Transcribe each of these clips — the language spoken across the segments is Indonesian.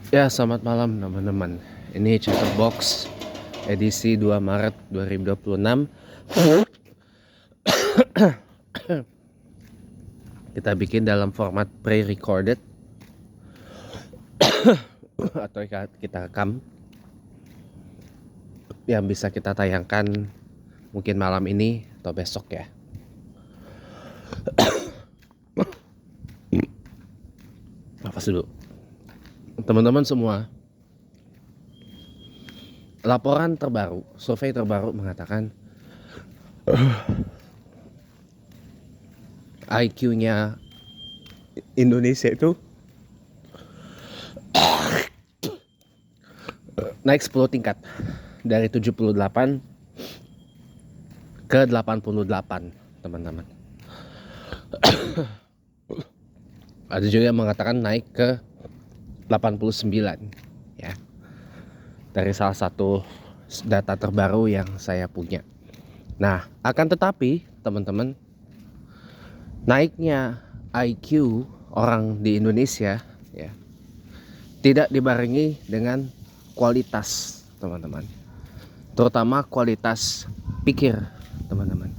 Ya, selamat malam teman-teman. Ini Chatterbox edisi 2 Maret 2026. Kita bikin dalam format pre-recorded atau kita rekam yang bisa kita tayangkan mungkin malam ini atau besok ya. Nafas dulu. Teman-teman semua, laporan terbaru, survei terbaru mengatakan IQ-nya Indonesia itu naik 10 tingkat dari 78 ke 88, teman-teman. Ada juga yang mengatakan naik ke 89 ya. Dari salah satu data terbaru yang saya punya. Nah, akan tetapi teman-teman, naiknya IQ orang di Indonesia ya tidak dibarengi dengan kualitas, teman-teman. Terutama kualitas pikir, teman-teman.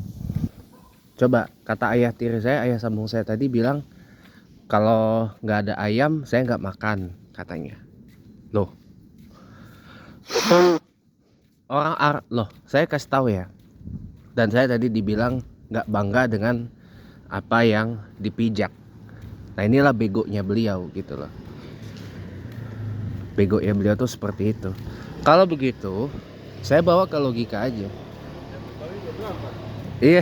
Coba kata ayah tiri saya, ayah sambung saya tadi bilang kalau nggak ada ayam saya nggak makan, katanya. Loh, saya kasih tahu ya. Dan saya tadi dibilang nggak bangga dengan apa yang dipijak. Nah, inilah begonya beliau gitu loh. Begonya beliau tuh seperti itu. Kalau begitu, saya bawa ke logika aja. Iya.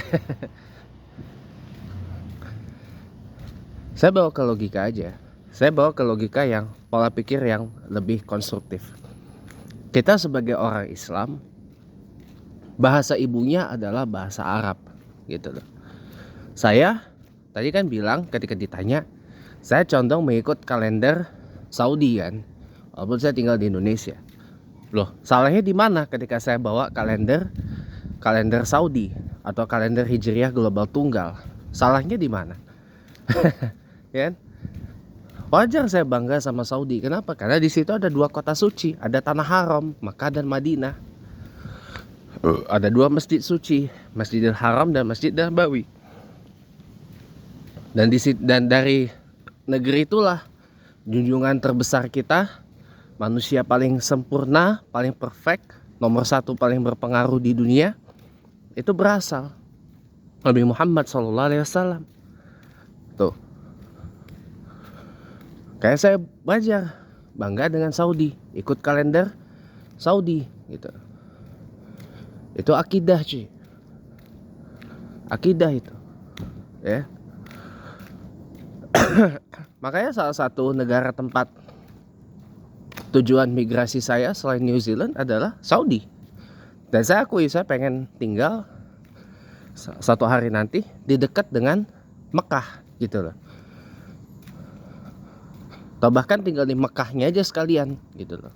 Saya bawa ke logika aja. Saya bawa ke logika yang pola pikir yang lebih konstruktif. Kita sebagai orang Islam, bahasa ibunya adalah bahasa Arab gitu loh. Saya tadi kan bilang ketika ditanya, saya condong mengikut kalender Saudi kan, walaupun saya tinggal di Indonesia. Loh, salahnya di mana ketika saya bawa kalender Saudi atau kalender Hijriah Global Tunggal? Salahnya di mana? Ya kan? Wajar saya bangga sama Saudi. Kenapa? Karena di situ ada 2 kota suci, ada tanah haram, Makkah dan Madinah. Ada 2 masjid suci, Masjidil Haram dan Masjid Nabawi. Dan dari negeri itulah junjungan terbesar kita, manusia paling sempurna, paling perfect, nomor 1 paling berpengaruh di dunia, itu berasal Nabi Muhammad SAW. Tuh, kayak saya belajar bangga dengan Saudi, ikut kalender Saudi gitu. Itu akidah cuy. Akidah itu ya. Makanya salah satu negara tempat tujuan migrasi saya selain New Zealand adalah Saudi. Dan saya akui saya pengen tinggal satu hari nanti di dekat dengan Mekah gitu loh. Atau bahkan tinggal di Mekahnya aja sekalian gitu loh.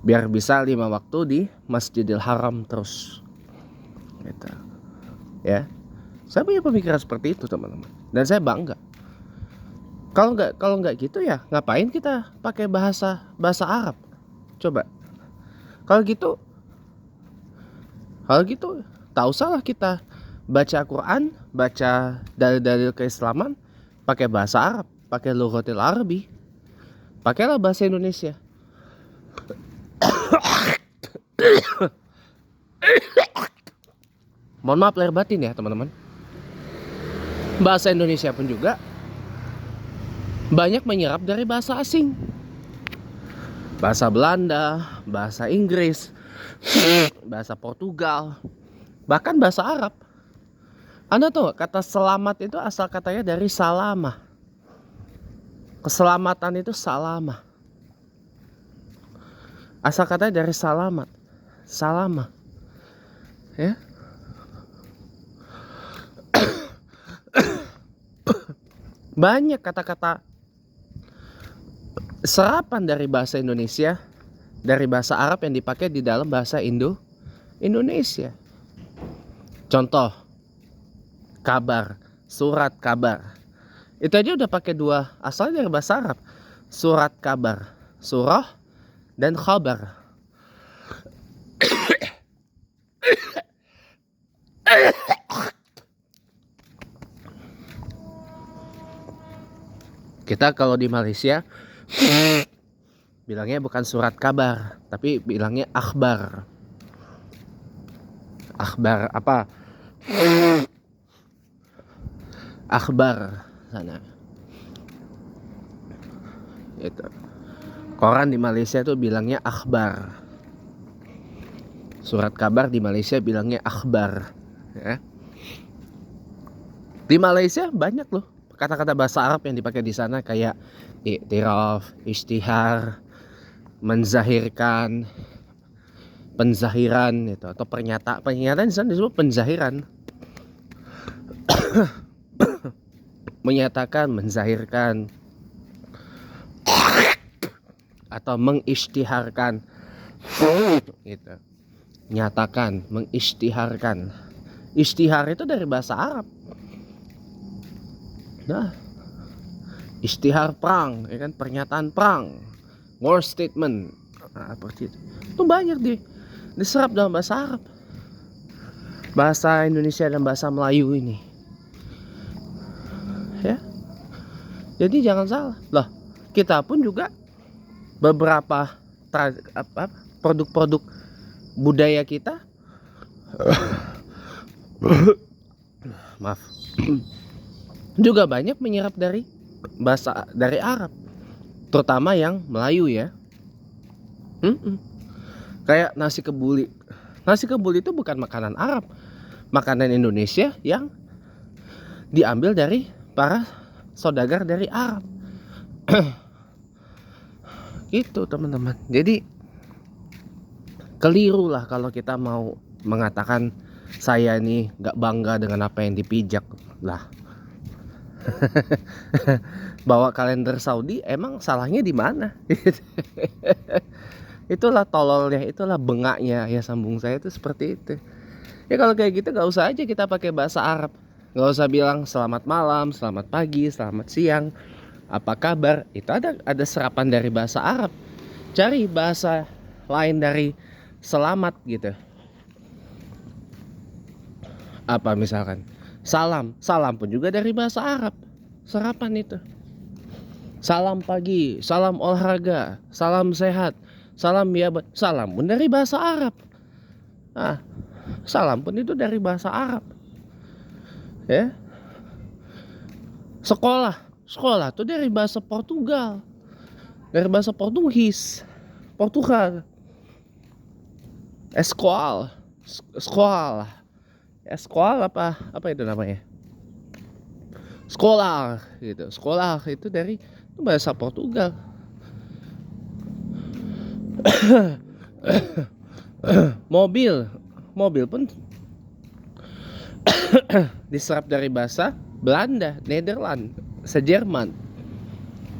Biar bisa 5 waktu di Masjidil Haram terus gitu. Ya. Saya punya pemikiran seperti itu, teman-teman. Dan saya bangga. Kalau nggak gitu ya ngapain kita pakai bahasa Arab? Coba. Kalau gitu tak usahlah kita baca Quran, baca dalil-dalil keislaman pakai bahasa Arab, pakai lughatil Arabi. Pakailah bahasa Indonesia. Mohon maaf lahir batin ya, teman-teman. Bahasa Indonesia pun juga banyak menyerap dari bahasa asing. Bahasa Belanda, bahasa Inggris, bahasa Portugal, bahkan bahasa Arab. Anda tahu kata selamat itu asal katanya dari salama. Keselamatan itu salama. Asal katanya dari salamat. Salama. Ya. Banyak kata-kata serapan dari bahasa Indonesia, dari bahasa Arab yang dipakai di dalam bahasa Indonesia. Contoh, kabar, surat kabar. Itu aja udah pakai 2 asalnya dari bahasa Arab. Surat kabar. surah, dan khabar. Kita kalau di Malaysia bilangnya bukan surat kabar, tapi bilangnya akhbar. Akhbar apa? Akhbar sana. Itu. Koran di Malaysia tuh bilangnya akhbar. Surat kabar di Malaysia bilangnya akhbar. Ya. Di Malaysia banyak loh kata-kata bahasa Arab yang dipakai di sana, kayak i'tiraf, istihar, menzahirkan, penzahiran itu, atau pernyataan di sana disebut penzahiran. Menyatakan, menzahirkan, atau mengistiharkan gitu. Nyatakan, mengistiharkan. Istihar itu dari bahasa Arab. Nah, istihar perang, ya kan, pernyataan perang, war statement, seperti itu. Itu banyak diserap dalam bahasa Arab, bahasa Indonesia dan bahasa Melayu ini. Ya, jadi jangan salah. Loh, kita pun juga beberapa produk-produk budaya kita, maaf, juga banyak menyerap dari Arab, terutama yang Melayu ya. Kayak nasi kebuli. Nasi kebuli itu bukan makanan Arab, makanan Indonesia yang diambil dari para saudagar dari Arab. Gitu teman-teman. Jadi keliru lah kalau kita mau mengatakan saya ini gak bangga dengan apa yang dipijak lah. Bawa kalender Saudi, emang salahnya di mana? Itulah tololnya, itulah bengaknya ya, sambung saya itu seperti itu. Ya kalau kayak gitu gak usah aja kita pakai bahasa Arab. Gak usah bilang selamat malam, selamat pagi, selamat siang, apa kabar. Itu ada serapan dari bahasa Arab. Cari bahasa lain dari selamat gitu. Apa misalkan salam pun juga dari bahasa Arab, serapan itu. Salam pagi, salam olahraga, salam sehat, salam ya, salam pun dari bahasa Arab. Salam pun itu dari bahasa Arab. Ya. Sekolah tuh dari bahasa Portugal, dari bahasa Portugis, Portugal. Escola apa itu namanya? Sekolah gitu. Sekolah itu dari bahasa Portugal. Mobil pun diserap dari bahasa Belanda, Nederland, Jerman.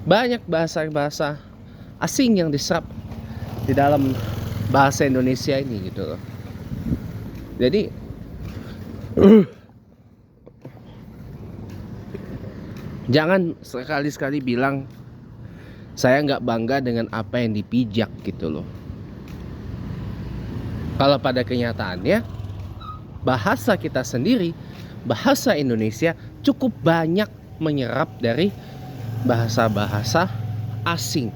Banyak bahasa asing yang diserap di dalam bahasa Indonesia ini gitu loh. Jadi jangan sekali-sekali bilang saya nggak bangga dengan apa yang dipijak gitu loh. Kalau pada kenyataannya bahasa kita sendiri, bahasa Indonesia cukup banyak menyerap dari bahasa-bahasa asing.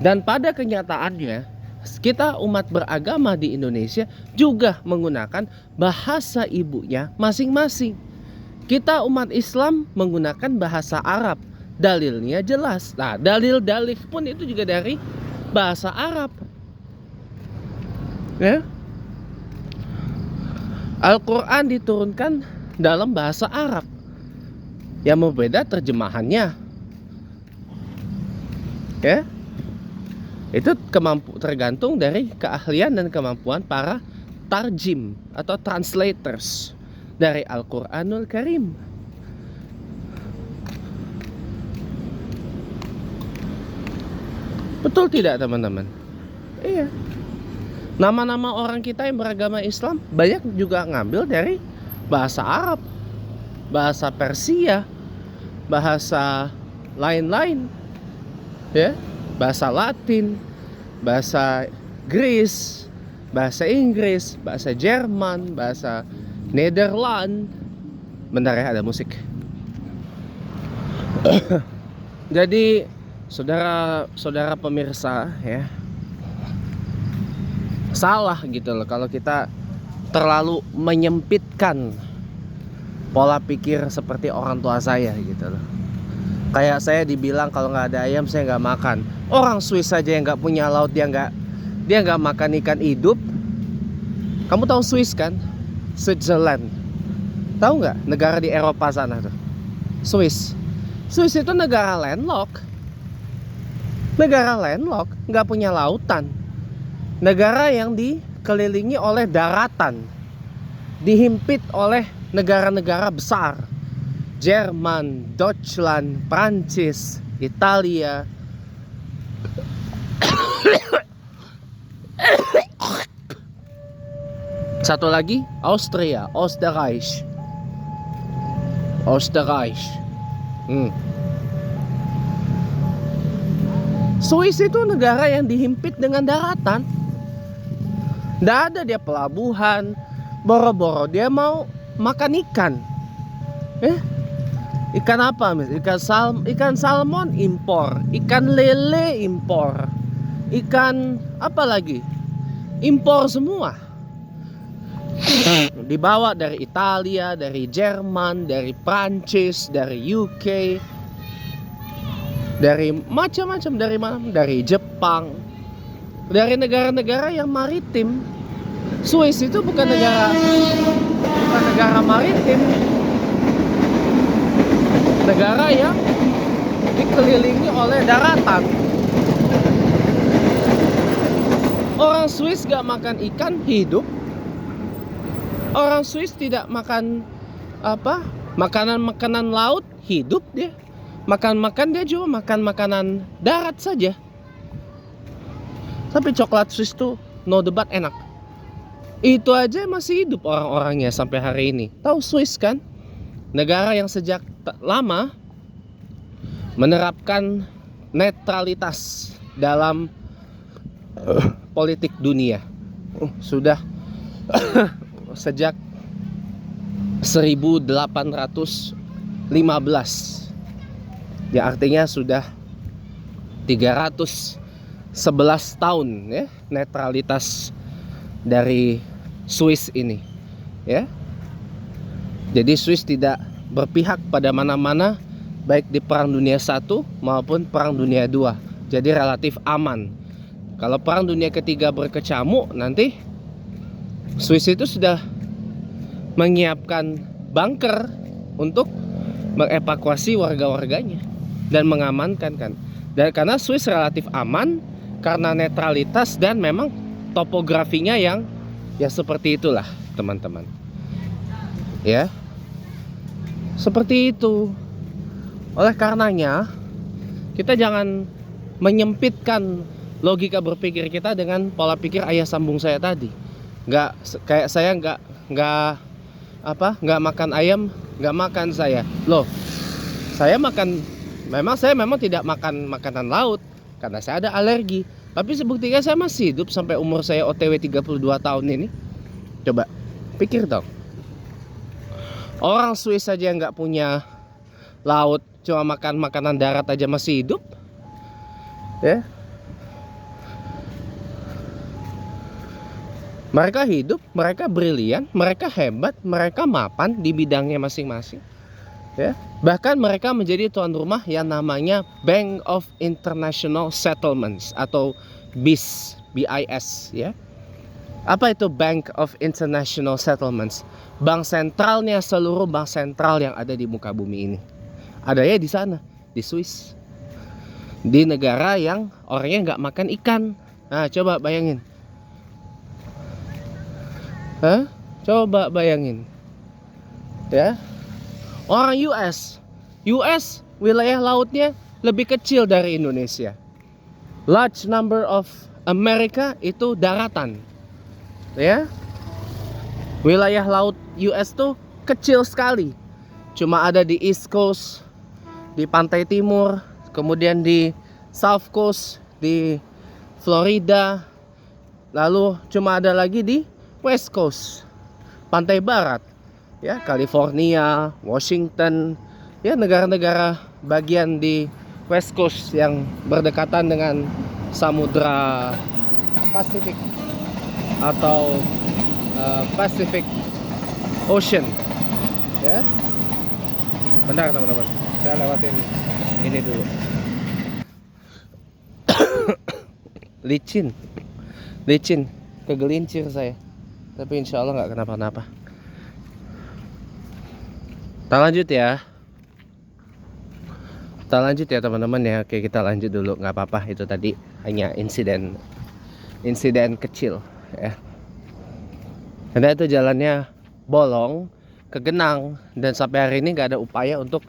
Dan pada kenyataannya kita umat beragama di Indonesia juga menggunakan bahasa ibunya masing-masing. Kita umat Islam menggunakan bahasa Arab. Dalilnya jelas. Nah, dalil-dalil pun itu juga dari bahasa Arab. Ya. Al-Quran diturunkan dalam bahasa Arab. Yang berbeda terjemahannya. Ya. Itu tergantung dari keahlian dan kemampuan para tarjim atau translators dari Al-Quranul Karim. Betul tidak teman-teman? Iya. Nama-nama orang kita yang beragama Islam banyak juga ngambil dari bahasa Arab, bahasa Persia, bahasa lain-lain. Ya. bahasa Latin, bahasa Greece, bahasa Inggris, bahasa Jerman, bahasa Nederland. Bentar ya, ada musik. Jadi saudara pemirsa ya, salah gitu loh kalau kita terlalu menyempitkan pola pikir seperti orang tua saya gitu loh. Kayak saya dibilang kalau nggak ada ayam saya nggak makan. Orang Swiss saja yang nggak punya laut, dia nggak makan ikan hidup. Kamu tahu Swiss kan? Switzerland. Tahu nggak negara di Eropa sana tuh? Swiss itu negara landlocked. Negara landlocked, nggak punya lautan. Negara yang dikelilingi oleh daratan, dihimpit oleh negara-negara besar. Jerman, Deutschland, Prancis, Italia. Satu lagi Austria, Österreich. Swiss itu negara yang dihimpit dengan daratan. Nggak ada dia pelabuhan. Boro-boro dia mau makan ikan. Ikan apa? Ikan salmon impor, ikan lele impor, ikan apa lagi? Impor semua. Dibawa dari Italia, dari Jerman, dari Prancis, dari UK, dari macam-macam, dari mana? Dari Jepang, dari negara-negara yang maritim. Swiss itu bukan negara maritim, negara yang dikelilingi oleh daratan. Orang Swiss gak makan ikan hidup. Orang Swiss tidak makan makanan laut hidup dia. Makan dia cuma makan makanan darat saja. Tapi coklat Swiss tuh no debat enak. Itu aja masih hidup orang-orangnya sampai hari ini. Tahu Swiss kan? Negara yang sejak lama menerapkan netralitas dalam politik dunia. Sudah sejak 1815. Ya artinya sudah 311 tahun ya netralitas dari Swiss ini ya. Jadi Swiss tidak berpihak pada mana-mana, baik di Perang Dunia I maupun Perang Dunia II. Jadi relatif aman. Kalau Perang Dunia Ketiga berkecamuk, nanti Swiss itu sudah menyiapkan bunker untuk mengevakuasi warga-warganya dan mengamankan kan. Dan karena Swiss relatif aman karena netralitas dan memang topografinya yang ya seperti itulah teman-teman. Ya. Seperti itu. Oleh karenanya kita jangan menyempitkan logika berpikir kita dengan pola pikir ayah sambung saya tadi. Kayak saya nggak makan ayam, nggak makan saya. Loh, saya memang tidak makan makanan laut karena saya ada alergi. Tapi sebuktinya saya masih hidup sampai umur saya OTW 32 tahun ini. Coba pikir dong. Orang Swiss saja nggak punya laut, cuma makan makanan darat aja masih hidup. Ya. Mereka hidup, mereka brilian, mereka hebat, mereka mapan di bidangnya masing-masing. Ya. Bahkan mereka menjadi tuan rumah yang namanya Bank of International Settlements atau BIS, ya. Apa itu Bank of International Settlements? Bank sentralnya seluruh bank sentral yang ada di muka bumi ini. Adanya di sana, di Swiss. Di negara yang orangnya nggak makan ikan. Nah, coba bayangin. Coba bayangin. Ya. Orang US wilayah lautnya lebih kecil dari Indonesia. Large number of America itu daratan. Ya. Wilayah laut US tuh kecil sekali. Cuma ada di East Coast, di pantai timur, kemudian di South Coast, di Florida, lalu cuma ada lagi di West Coast, pantai barat, ya, California, Washington, ya, negara-negara bagian di West Coast yang berdekatan dengan Samudra Pasifik atau Pacific Ocean, ya. Benar teman-teman, saya lewatin ini dulu. licin kegelincir saya, tapi insya Allah nggak kenapa-napa. Kita lanjut ya teman-teman ya. Oke, kita lanjut dulu, nggak apa-apa. Itu tadi hanya insiden kecil ya. Karena itu jalannya bolong, kegenang, dan sampai hari ini nggak ada upaya untuk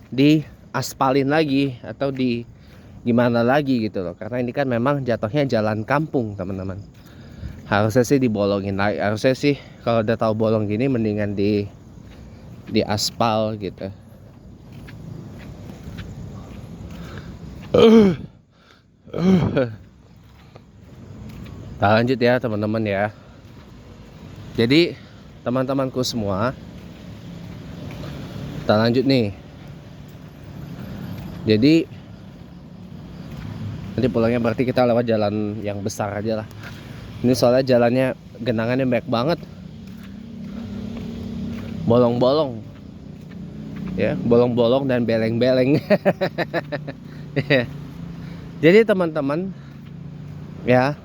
diaspalin lagi atau di gimana lagi gitu loh. Karena ini kan memang jatuhnya jalan kampung teman-teman. Harusnya sih dibolongin lagi. Harusnya sih kalau udah tahu bolong gini mendingan di aspal gitu. Kita lanjut ya teman-teman ya. Jadi teman-temanku semua, kita lanjut nih. Jadi nanti pulangnya berarti kita lewat jalan yang besar aja lah. Ini soalnya jalannya genangannya banyak banget, bolong-bolong ya, bolong-bolong dan beleng-beleng. Jadi teman-teman ya,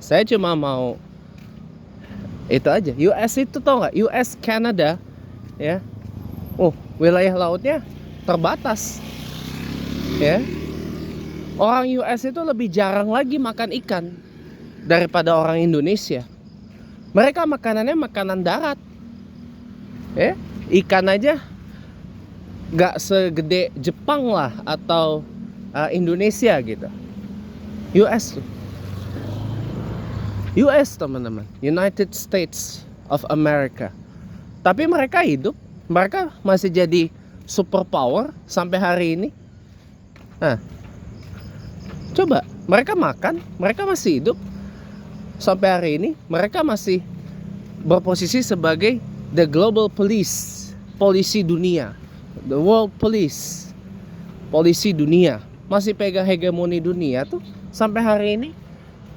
saya cuma mau itu aja. US itu tau nggak? US Canada ya, wilayah lautnya terbatas ya. Orang US itu lebih jarang lagi makan ikan daripada orang Indonesia. Mereka makanannya makanan darat ya. Ikan aja gak segede Jepang lah atau Indonesia gitu. US teman-teman, United States of America. Tapi mereka hidup, mereka masih jadi superpower sampai hari ini. Nah, coba mereka makan, mereka masih hidup sampai hari ini. Mereka masih berposisi sebagai the global police, polisi dunia, the world police, polisi dunia. Masih pegang hegemoni dunia tuh sampai hari ini.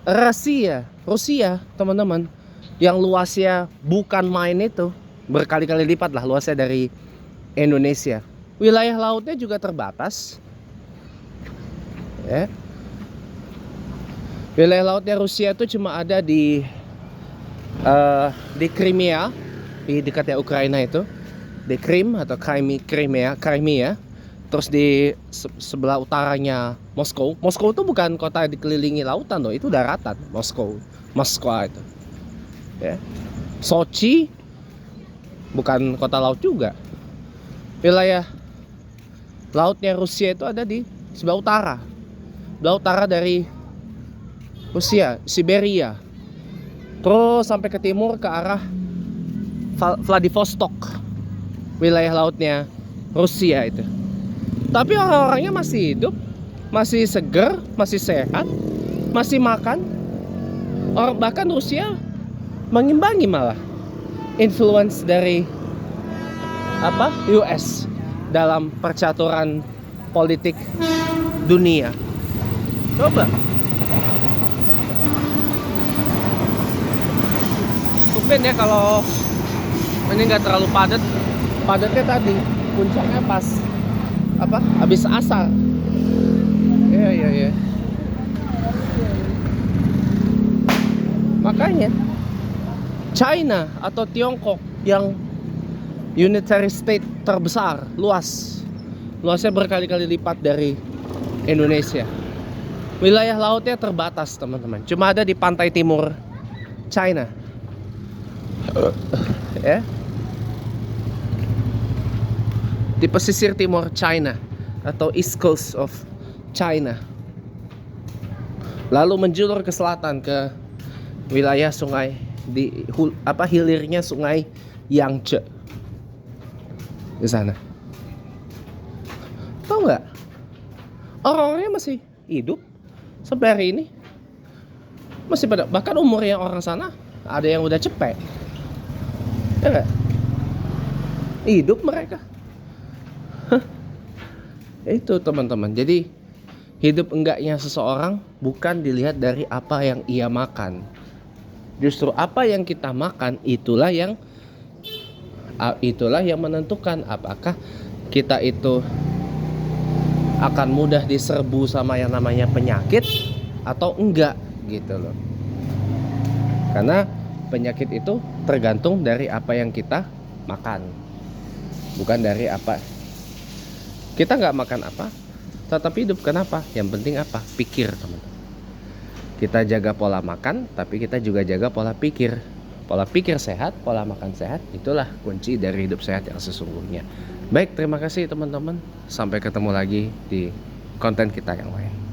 Rusia teman-teman, yang luasnya bukan main itu, berkali-kali lipat lah luasnya dari Indonesia. Wilayah lautnya juga terbatas ya. Wilayah lautnya Rusia itu cuma ada di Crimea, di dekatnya Ukraina itu, di Krim atau Crimea. Terus di sebelah utaranya Moskow. Moskow itu bukan kota dikelilingi lautan loh, itu daratan. Moskwa itu. Ya. Sochi bukan kota laut juga. Wilayah lautnya Rusia itu ada di sebelah utara dari Rusia, Siberia. Terus sampai ke timur ke arah Vladivostok, wilayah lautnya Rusia itu. Tapi orang-orangnya masih hidup, masih seger, masih sehat, masih makan. Bahkan Rusia mengimbangi malah influence dari US dalam percaturan politik dunia. Coba. Tumben ya kalau ini nggak terlalu padat. Padatnya tadi puncaknya pas habis asar. Iya. Makanya China atau Tiongkok yang unitary state terbesar, luasnya berkali-kali lipat dari Indonesia. Wilayah lautnya terbatas teman-teman, cuma ada di pantai timur China ya, di pesisir timur China atau East Coast of China. Lalu menjulur ke selatan ke wilayah sungai hilirnya sungai Yangtze di sana. Tahu nggak? Orang-orangnya masih hidup sampai hari ini masih pada, bahkan umurnya orang sana ada yang udah cepet, ya gak? Hidup mereka. Itu teman-teman. Jadi hidup enggaknya seseorang bukan dilihat dari apa yang ia makan. Justru apa yang kita makan itulah yang menentukan apakah kita itu akan mudah diserbu sama yang namanya penyakit atau enggak gitu loh. Karena penyakit itu tergantung dari apa yang kita makan, bukan dari apa kita nggak makan apa, tetap hidup. Kenapa? Yang penting apa? Pikir, teman-teman. Kita jaga pola makan, tapi kita juga jaga pola pikir. Pola pikir sehat, pola makan sehat, itulah kunci dari hidup sehat yang sesungguhnya. Baik, terima kasih teman-teman. Sampai ketemu lagi di konten kita yang lain.